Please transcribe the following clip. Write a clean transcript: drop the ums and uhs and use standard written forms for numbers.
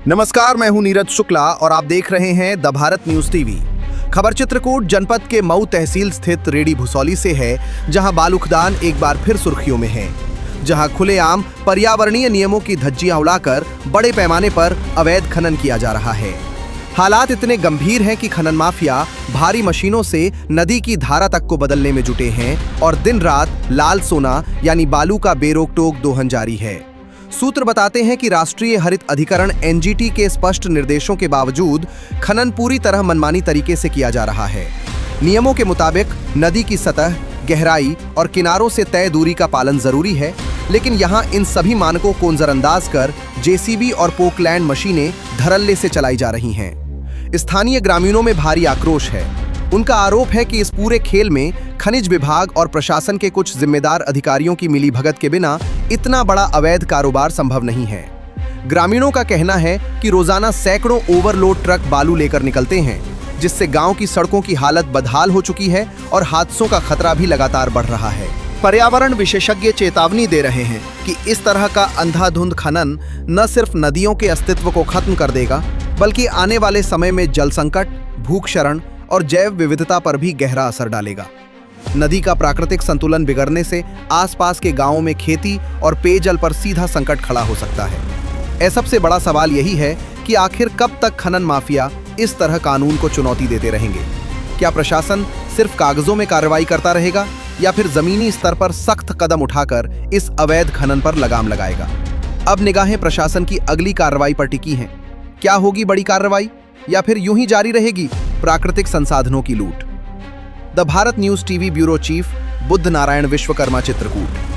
नमस्कार, मैं हूं नीरज शुक्ला और आप देख रहे हैं द भारत न्यूज टीवी। खबर चित्रकूट जनपद के मऊ तहसील स्थित रेडी भुसौली से है, जहां बालू खदान एक बार फिर सुर्खियों में है, जहां खुलेआम पर्यावरणीय नियमों की धज्जियां उड़ाकर बड़े पैमाने पर अवैध खनन किया जा रहा है। हालात इतने गंभीर हैं कि खनन माफिया भारी मशीनों से नदी की धारा तक को बदलने में जुटे हैं और दिन रात लाल सोना यानी बालू का बेरोक टोक दोहन जारी है। सूत्र बताते हैं कि राष्ट्रीय हरित अधिकरण एनजीटी के स्पष्ट निर्देशों के बावजूद खनन पूरी तरह मनमानी तरीके से किया जा रहा है। नियमों के मुताबिक नदी की सतह, गहराई और किनारों से तय दूरी का पालन जरूरी है, लेकिन यहां इन सभी मानकों को नजरअंदाज कर जेसीबी और पोकलैंड मशीनें धड़ल्ले से चलाई जा रही हैं। स्थानीय ग्रामीणों में भारी आक्रोश है। उनका आरोप है कि इस पूरे खेल में खनिज विभाग और प्रशासन के कुछ जिम्मेदार अधिकारियों की मिलीभगत के बिना इतना बड़ा अवैध कारोबार संभव नहीं है। ग्रामीणों का कहना है कि रोजाना सैकड़ों ओवरलोड ट्रक बालू लेकर निकलते हैं, जिससे गांव की सड़कों की हालत बदहाल हो चुकी है और हादसों का खतरा भी लगातार बढ़ रहा है। पर्यावरण विशेषज्ञ चेतावनी दे रहे हैं कि इस तरह का अंधाधुंध खनन न सिर्फ नदियों के अस्तित्व को खत्म कर देगा, बल्कि आने वाले समय में जल संकट, भूख क्षरण और जैव विविधता पर भी गहरा असर डालेगा। नदी का प्राकृतिक संतुलन बिगड़ने से आसपास के गांवों में खेती और पेयजल पर सीधा संकट खड़ा हो सकता है। सबसे बड़ा सवाल यही है कि आखिर कब तक खनन माफिया इस तरह कानून को चुनौती देते रहेंगे? क्या प्रशासन सिर्फ कागजों में कार्रवाई करता रहेगा या फिर जमीनी स्तर पर सख्त कदम उठाकर इस अवैध खनन पर लगाम लगाएगा? अब निगाहें प्रशासन की अगली कार्रवाई पर टिकी हैं। क्या होगी बड़ी कार्रवाई या फिर यूं ही जारी रहेगी प्राकृतिक संसाधनों की लूट? The Bharat news TV bureau chief Buddha Narayan Vishwakarma, Chitrakoot.